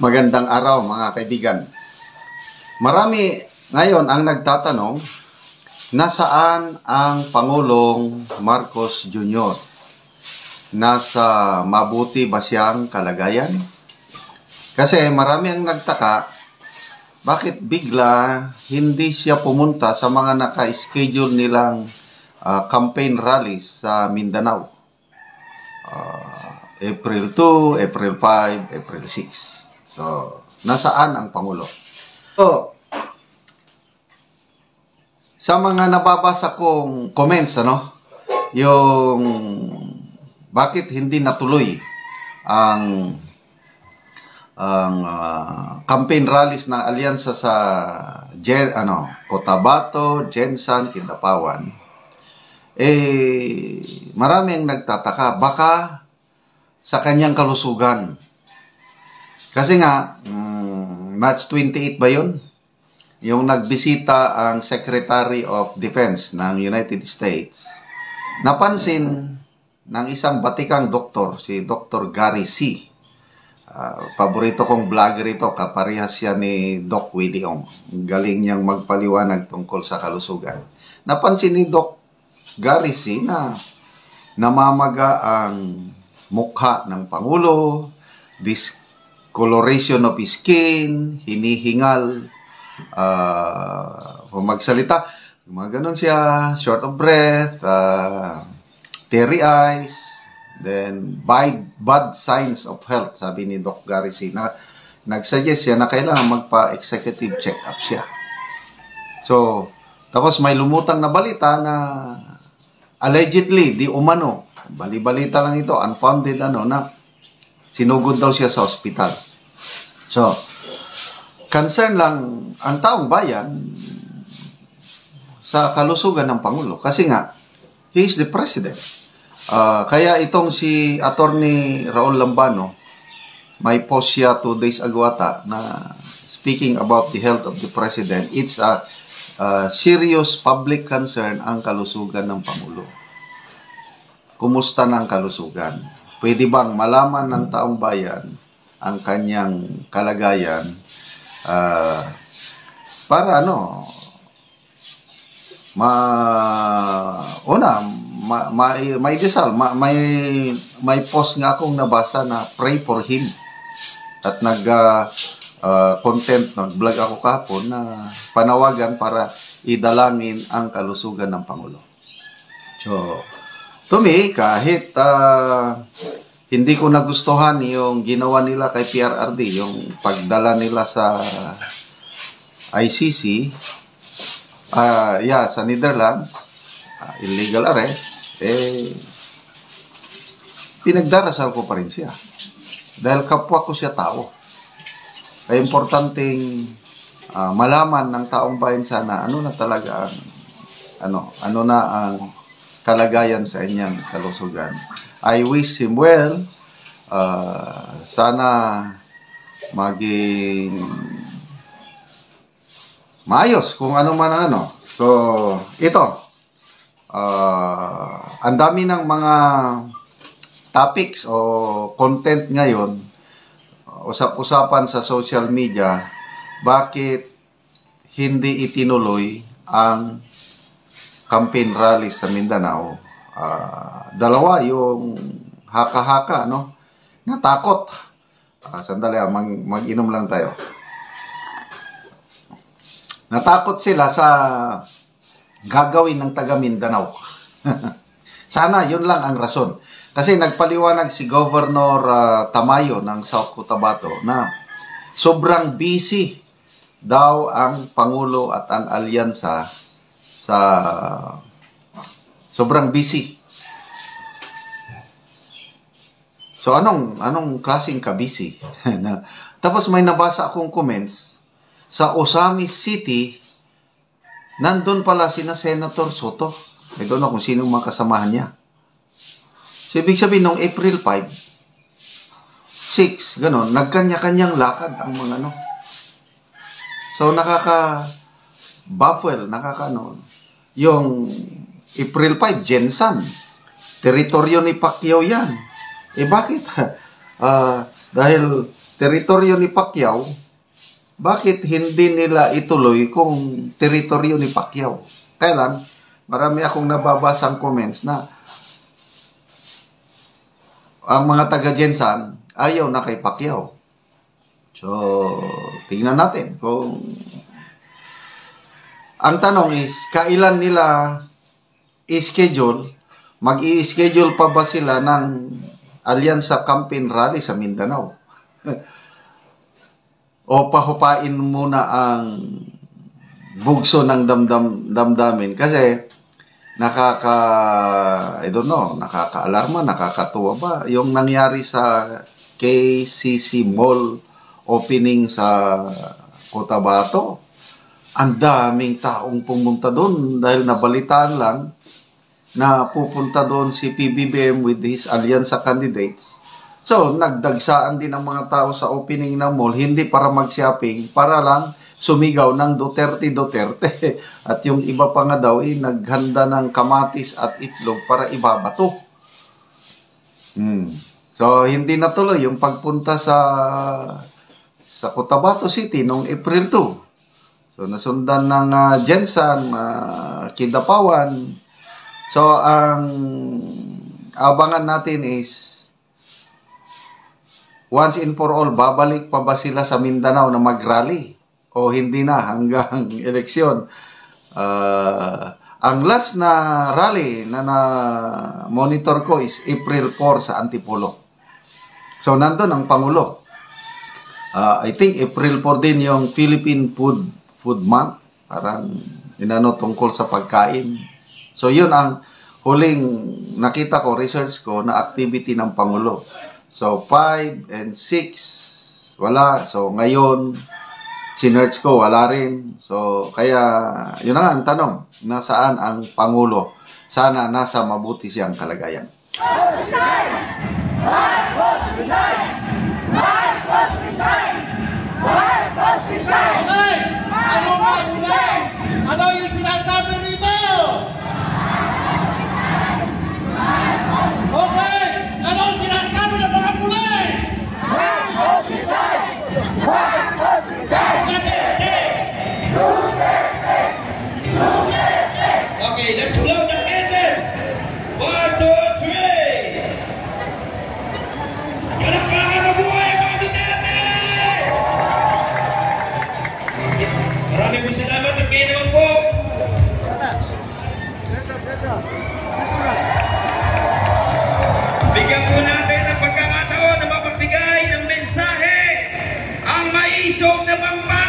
Magandang araw mga kaibigan. Marami ngayon ang nagtatanong, nasaan ang Pangulong Marcos Jr.? Nasa mabuti ba siyang kalagayan? Kasi marami ang nagtaka, bakit bigla hindi siya pumunta sa mga naka-schedule nilang campaign rallies sa Mindanao? April 2, April 5, April 6. So, nasaan ang Pangulo? So, sa mga nababasa kong comments, yung bakit hindi natuloy ang campaign rallies ng alyansa sa Cotabato, Jensan, Kidapawan, marami ang nagtataka, baka sa kanyang kalusugan. Kasi nga, March 28 ba yun? Yung nagbisita ang Secretary of Defense ng United States, napansin ng isang batikang doktor, si Dr. Gary C. Paborito kong vlogger ito, kaparehas siya ni Doc Willie Ong. Galing niyang magpaliwanag tungkol sa kalusugan. Napansin ni Doc Gary C. na namamaga ang mukha ng Pangulo, discoloration of skin, hinihingal, magsalita, mga ganun siya, short of breath, teary eyes, then bad signs of health, sabi ni Doc Gary C. Nag-suggest siya na kailangan magpa-executive check-up siya. So, tapos may lumutang na balita na allegedly, di umano, bali-balita lang ito, unfounded na sinugod daw siya sa ospital. So, concern lang ang taong bayan sa kalusugan ng Pangulo. Kasi nga, he is the president. Kaya itong si Attorney Raul Lambano, may post siya 2 days ago ata na speaking about the health of the president. It's a serious public concern ang kalusugan ng Pangulo. Kumusta ng kalusugan? Pwede bang malaman ng taong bayan ang kanyang kalagayan para may desal, may post nga akong nabasa na pray for him. At nag-vlog ako kahapon na panawagan para idalangin ang kalusugan ng Pangulo. So, to me, kahit hindi ko nagustuhan yung ginawa nila kay PRRD, yung pagdala nila sa ICC, sa Netherlands, illegal arrest, pinagdarasal ko pa rin siya. Dahil kapwa ko siya tao. Ay importanteng malaman ng taong bayan sana ano na talaga ang kalagayan sa inyang kalusugan. I wish him well. Sana maging maayos kung ano man ang So, ito. Ang dami ng mga topics o content ngayon, usap-usapan sa social media, bakit hindi itinuloy ang campaign rally sa Mindanao. Dalawa, yung haka-haka, natakot. Sandali, mag-inom lang tayo. Natakot sila sa gagawin ng taga Mindanao. Sana, yun lang ang rason. Kasi nagpaliwanag si Governor Tamayo ng South Cotabato na sobrang busy daw ang Pangulo at ang alyansa sa sobrang busy. So anong klaseng ka-busy? Tapos may nabasa akong comments sa Osamis City, nandun pala sina Senator Soto. I don't know kung sinong mga kasamahan niya. So ibig sabihin nung April 5, 6, ganon, nagkanya-kanyang lakad ang mga So nakaka-baffle, yung April 5, Jensan, teritoryo ni Pacquiao yan. Bakit? Dahil teritoryo ni Pacquiao, bakit hindi nila ituloy kung teritoryo ni Pacquiao? Kaya lang, marami akong nababasang comments na ang mga taga-Jensan ayaw na kay Pacquiao. So, tingnan natin kung ang tanong is, kailan nila i-schedule, mag-i-schedule pa ba sila ng Alyansa Campaign Rally sa Mindanao? O pahupain muna ang bugso ng damdamin? Kasi nakaka-alarma, nakakatuwa ba yung nangyari sa KCC Mall opening sa Cotabato? Ang daming taong pumunta doon dahil nabalitaan lang na pupunta doon si PBBM with his alyansa candidates. So, nagdagsaan din ang mga tao sa opening ng mall, hindi para mag-shopping, para lang sumigaw ng Duterte. At yung iba pa nga daw, naghanda ng kamatis at itlog para ibabato. So, hindi natuloy yung pagpunta sa Cotabato City noong April 2. So, nasundan ng Jensan, Kidapawan. So, ang abangan natin is, once and for all, babalik pa ba sila sa Mindanao na mag-rally? O hindi na hanggang eleksyon? Ang last na rally na monitor ko is April 4 sa Antipolo. So, nandun ang Pangulo. I think April 4 din yung Philippine Food Month. Parang tungkol sa pagkain. So, yun ang huling nakita ko, research ko, na activity ng Pangulo. So, 5 and 6, wala. So, ngayon, sinerch ko, wala rin. So, kaya, yun na nga ang tanong, nasaan ang Pangulo? Sana nasa mabuti siyang kalagayan. Okay! Ano ba ulit? Ano yung sinasabi rito? Okay! Ano yung sinasabi ng mga pulis? Okay, let's blow the candle! 1, 2, 3! Kalakpakan na buhay mga Duterte! Maraming po salamat at kayo naman po. Bigyan po natin ang pagkakataon na mapagbigay ng mensahe ang maisog na pambansa.